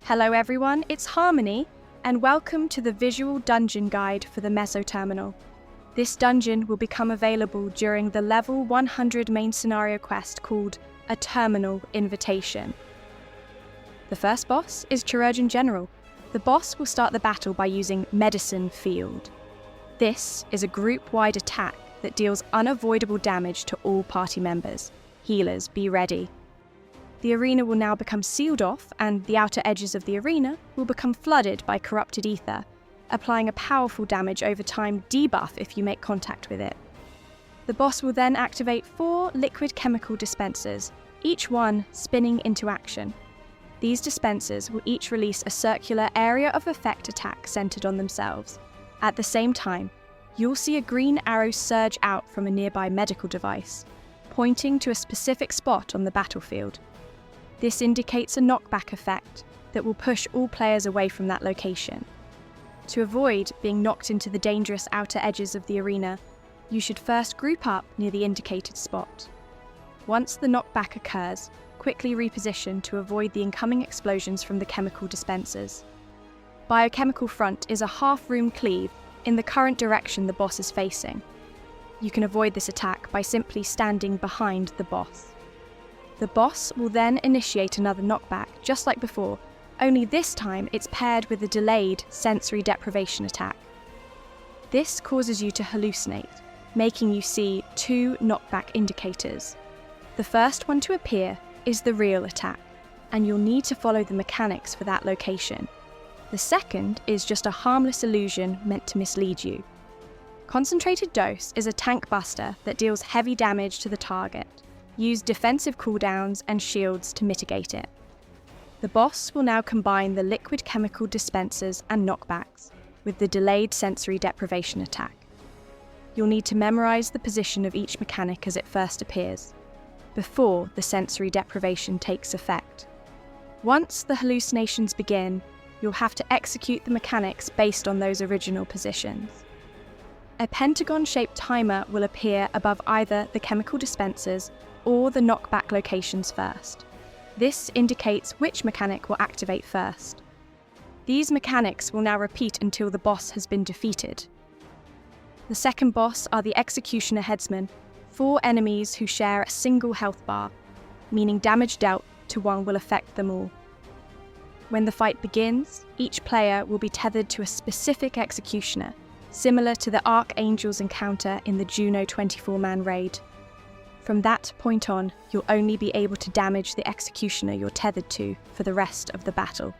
Hello everyone, it's Harmony, and welcome to the visual dungeon guide for the Meso Terminal. This dungeon will become available during the level 100 main scenario quest called A Terminal Invitation. The first boss is Chirurgeon General. The boss will start the battle by using Medicine Field. This is a group-wide attack that deals unavoidable damage to all party members. Healers, be ready. The arena will now become sealed off, and the outer edges of the arena will become flooded by corrupted ether, applying a powerful damage over time debuff if you make contact with it. The boss will then activate 4 liquid chemical dispensers, each one spinning into action. These dispensers will each release a circular area of effect attack centered on themselves. At the same time, you'll see a green arrow surge out from a nearby medical device, pointing to a specific spot on the battlefield. This indicates a knockback effect that will push all players away from that location. To avoid being knocked into the dangerous outer edges of the arena, you should first group up near the indicated spot. Once the knockback occurs, quickly reposition to avoid the incoming explosions from the chemical dispensers. Biochemical Front is a half-room cleave in the current direction the boss is facing. You can avoid this attack by simply standing behind the boss. The boss will then initiate another knockback, just like before, only this time it's paired with a delayed sensory deprivation attack. This causes you to hallucinate, making you see 2 knockback indicators. The first one to appear is the real attack, and you'll need to follow the mechanics for that location. The second is just a harmless illusion meant to mislead you. Concentrated Dose is a tank buster that deals heavy damage to the target. Use defensive cooldowns and shields to mitigate it. The boss will now combine the liquid chemical dispensers and knockbacks with the delayed sensory deprivation attack. You'll need to memorize the position of each mechanic as it first appears, before the sensory deprivation takes effect. Once the hallucinations begin, you'll have to execute the mechanics based on those original positions. A pentagon-shaped timer will appear above either the chemical dispensers or the knockback locations first. This indicates which mechanic will activate first. These mechanics will now repeat until the boss has been defeated. The second boss are the Executioner Headsmen, 4 enemies who share a single health bar, meaning damage dealt to one will affect them all. When the fight begins, each player will be tethered to a specific executioner, similar to the Archangel's encounter in the Juno 24-man raid. From that point on, you'll only be able to damage the executioner you're tethered to for the rest of the battle.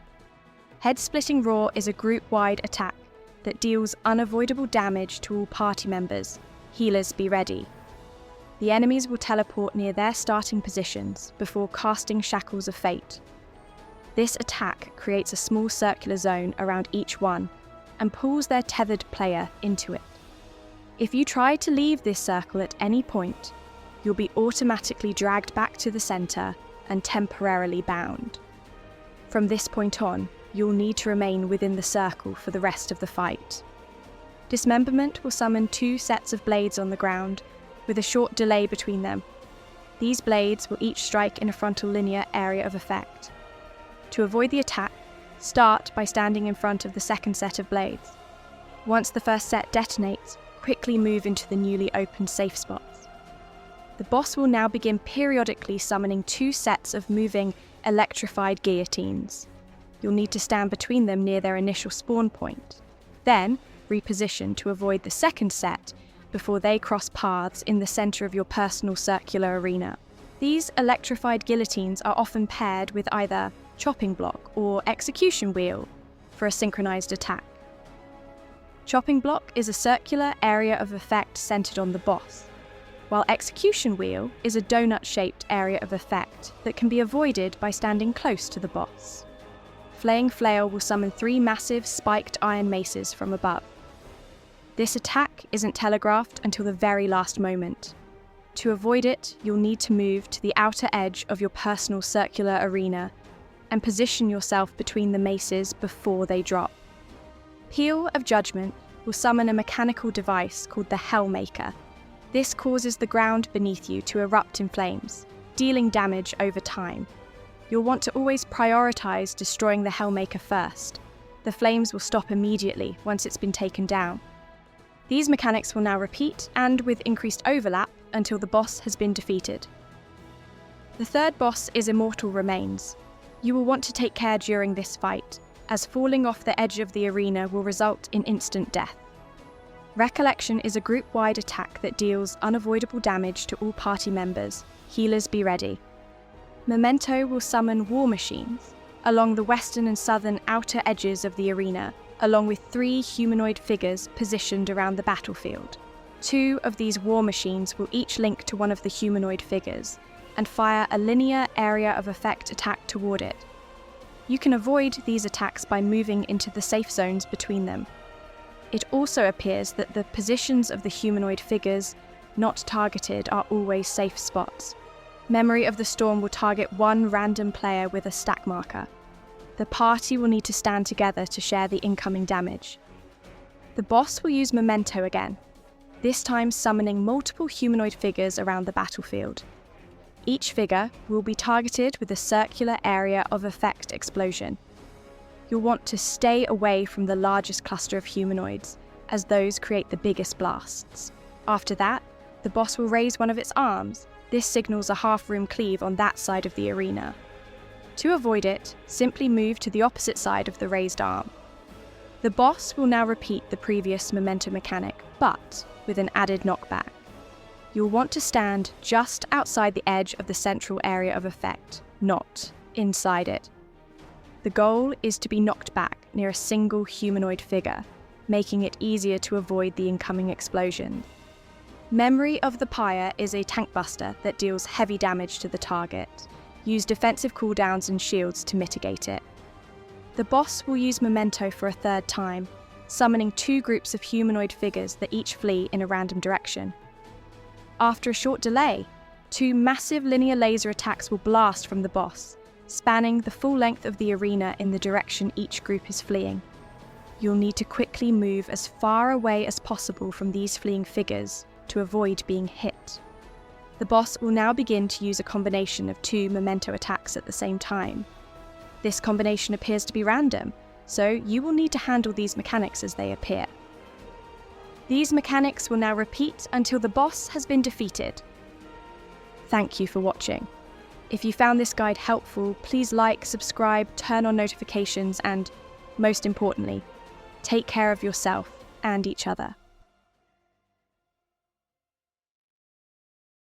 Head-Splitting Roar is a group-wide attack that deals unavoidable damage to all party members. Healers, be ready. The enemies will teleport near their starting positions before casting Shackles of Fate. This attack creates a small circular zone around each one and pulls their tethered player into it. If you try to leave this circle at any point, you'll be automatically dragged back to the center and temporarily bound. From this point on, you'll need to remain within the circle for the rest of the fight. Dismemberment will summon 2 sets of blades on the ground, with a short delay between them. These blades will each strike in a frontal linear area of effect. To avoid the attack, start by standing in front of the second set of blades. Once the first set detonates, quickly move into the newly opened safe spots. The boss will now begin periodically summoning 2 sets of moving, electrified guillotines. You'll need to stand between them near their initial spawn point. Then, reposition to avoid the second set before they cross paths in the center of your personal circular arena. These electrified guillotines are often paired with either chopping block or execution wheel for a synchronized attack. Chopping block is a circular area of effect centered on the boss, while execution wheel is a donut-shaped area of effect that can be avoided by standing close to the boss. Flaying Flail will summon 3 massive spiked iron maces from above. This attack isn't telegraphed until the very last moment. To avoid it, you'll need to move to the outer edge of your personal circular arena and position yourself between the maces before they drop. Peal of Judgment will summon a mechanical device called the Hellmaker. This causes the ground beneath you to erupt in flames, dealing damage over time. You'll want to always prioritize destroying the Hellmaker first. The flames will stop immediately once it's been taken down. These mechanics will now repeat, and with increased overlap, until the boss has been defeated. The third boss is Immortal Remains. You will want to take care during this fight, as falling off the edge of the arena will result in instant death. Recollection is a group-wide attack that deals unavoidable damage to all party members. Healers be ready. Memento will summon war machines along the western and southern outer edges of the arena, along with 3 humanoid figures positioned around the battlefield. 2 of these war machines will each link to one of the humanoid figures and fire a linear area of effect attack toward it. You can avoid these attacks by moving into the safe zones between them. It also appears that the positions of the humanoid figures not targeted are always safe spots. Memory of the Storm will target one random player with a stack marker. The party will need to stand together to share the incoming damage. The boss will use Memento again, this time summoning multiple humanoid figures around the battlefield. Each figure will be targeted with a circular area of effect explosion. You'll want to stay away from the largest cluster of humanoids, as those create the biggest blasts. After that, the boss will raise one of its arms. This signals a half-room cleave on that side of the arena. To avoid it, simply move to the opposite side of the raised arm. The boss will now repeat the previous Memento mechanic, but with an added knockback. You'll want to stand just outside the edge of the central area of effect, not inside it. The goal is to be knocked back near a single humanoid figure, making it easier to avoid the incoming explosion. Memory of the Pyre is a tank buster that deals heavy damage to the target. Use defensive cooldowns and shields to mitigate it. The boss will use Memento for a third time, summoning 2 groups of humanoid figures that each flee in a random direction. After a short delay, 2 massive linear laser attacks will blast from the boss, spanning the full length of the arena in the direction each group is fleeing. You'll need to quickly move as far away as possible from these fleeing figures to avoid being hit. The boss will now begin to use a combination of 2 Memento attacks at the same time. This combination appears to be random, so you will need to handle these mechanics as they appear. These mechanics will now repeat until the boss has been defeated. Thank you for watching. If you found this guide helpful, please like, subscribe, turn on notifications, and, most importantly, take care of yourself and each other.